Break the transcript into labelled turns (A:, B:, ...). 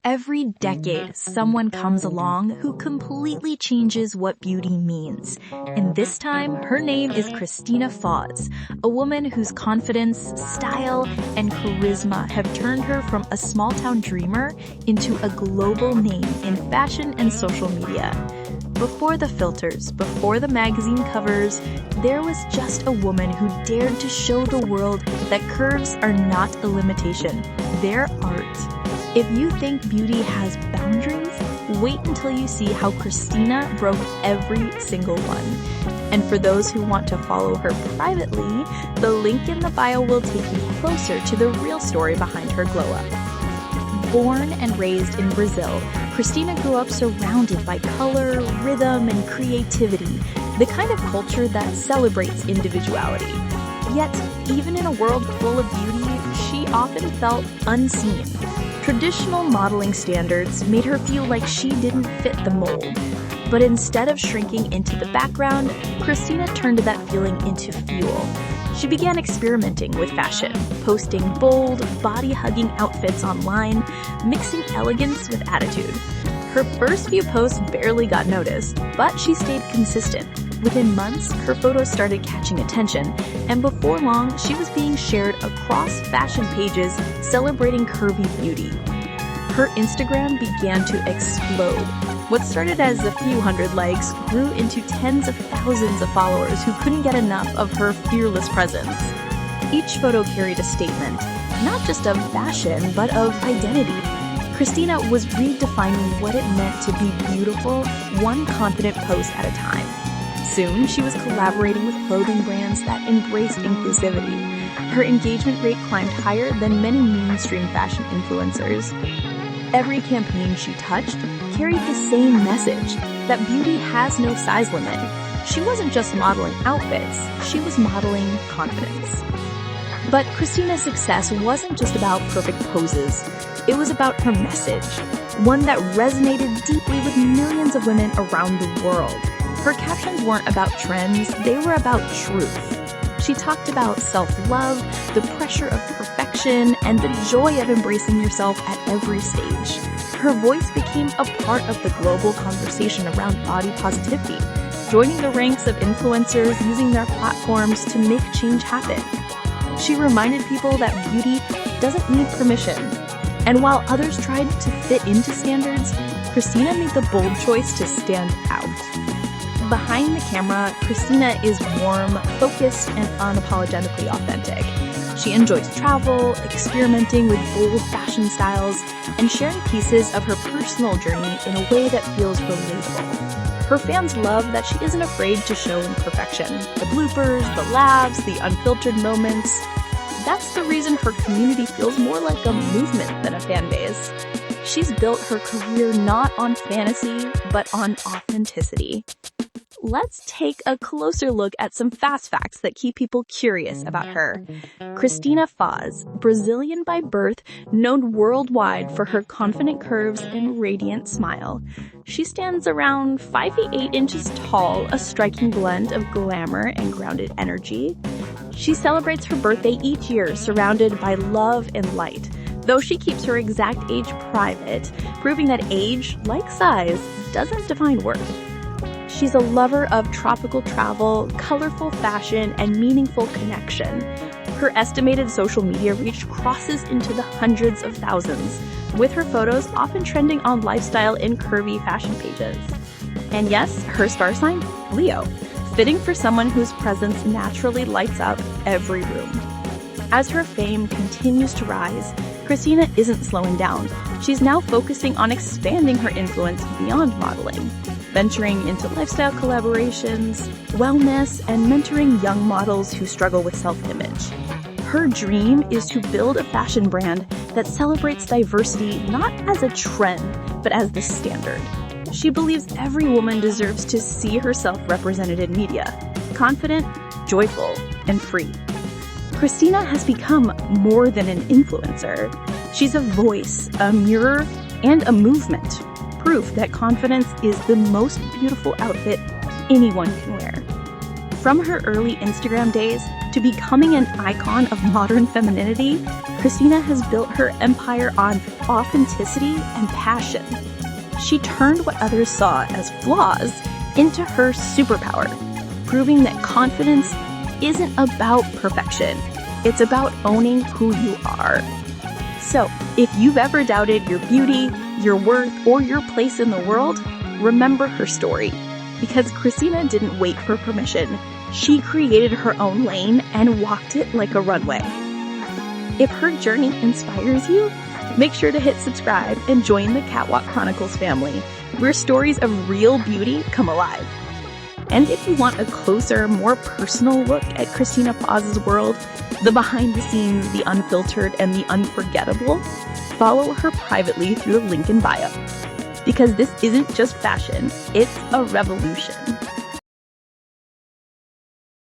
A: Every decade, someone comes along who completely changes what beauty means. And this time, her name is Cristina Foz, a woman whose confidence, style, and charisma have turned her from a small-town dreamer into a global name in fashion and social media. Before the filters, before the magazine covers, there was just a woman who dared to show the world that curves are not a limitation, they're art. If you think beauty has boundaries, wait until you see how Cristina broke every single one. And for those who want to follow her privately, the link in the bio will take you closer to the real story behind her glow-up. Born and raised in Brazil, Cristina grew up surrounded by color, rhythm, and creativity, the kind of culture that celebrates individuality. Yet, even in a world full of beauty, she often felt unseen. Traditional modeling standards made her feel like she didn't fit the mold. But instead of shrinking into the background, Cristina turned that feeling into fuel. She began experimenting with fashion, posting bold, body-hugging outfits online, mixing elegance with attitude. Her first few posts barely got noticed, but she stayed consistent. Within months, her photos started catching attention, and before long, she was being shared across fashion pages celebrating curvy beauty. Her Instagram began to explode. What started as a few hundred likes grew into tens of thousands of followers who couldn't get enough of her fearless presence. Each photo carried a statement, not just of fashion, but of identity. Cristina was redefining what it meant to be beautiful, one confident post at a time. Soon, she was collaborating with clothing brands that embraced inclusivity. Her engagement rate climbed higher than many mainstream fashion influencers. Every campaign she touched carried the same message, that beauty has no size limit. She wasn't just modeling outfits, she was modeling confidence. But Cristina's success wasn't just about perfect poses. It was about her message, one that resonated deeply with millions of women around the world. Her captions weren't about trends, they were about truth. She talked about self-love, the pressure of perfection, and the joy of embracing yourself at every stage. Her voice became a part of the global conversation around body positivity, joining the ranks of influencers using their platforms to make change happen. She reminded people that beauty doesn't need permission. And while others tried to fit into standards, Cristina made the bold choice to stand out. Behind the camera, Cristina is warm, focused, and unapologetically authentic. She enjoys travel, experimenting with bold fashion styles, and sharing pieces of her personal journey in a way that feels relatable. Her fans love that she isn't afraid to show imperfection, the bloopers, the laughs, the unfiltered moments. That's the reason her community feels more like a movement than a fan base. She's built her career not on fantasy, but on authenticity. Let's take a closer look at some fast facts that keep people curious about her. Cristina Foz, Brazilian by birth, known worldwide for her confident curves and radiant smile. She stands around 5 feet 8 inches tall, a striking blend of glamour and grounded energy. She celebrates her birthday each year, surrounded by love and light, though she keeps her exact age private, proving that age, like size, doesn't define worth. She's a lover of tropical travel, colorful fashion, and meaningful connection. Her estimated social media reach crosses into the hundreds of thousands, with her photos often trending on lifestyle and curvy fashion pages. And yes, her star sign? Leo, fitting for someone whose presence naturally lights up every room. As her fame continues to rise, Cristina isn't slowing down. She's now focusing on expanding her influence beyond modeling, venturing into lifestyle collaborations, wellness, and mentoring young models who struggle with self-image. Her dream is to build a fashion brand that celebrates diversity not as a trend, but as the standard. She believes every woman deserves to see herself represented in media, confident, joyful, and free. Cristina has become more than an influencer. She's a voice, a mirror, and a movement. Proof that confidence is the most beautiful outfit anyone can wear. From her early Instagram days to becoming an icon of modern femininity,
B: Cristina has built her empire on authenticity and passion. She turned what others saw as flaws into her superpower, proving that confidence isn't about perfection. It's about owning who you are. So, if you've ever doubted your beauty, your worth, or your place in the world, remember her story. Because Cristina didn't wait for permission. She created her own lane and walked it like a runway. If her journey inspires you, make sure to hit subscribe and join the Catwalk Chronicles family, where stories of real beauty come alive. And if you want a closer, more personal look at Cristina Foz's world, the behind the scenes, the unfiltered, and the unforgettable, follow her privately through the link in bio. Because this isn't just fashion, it's a revolution.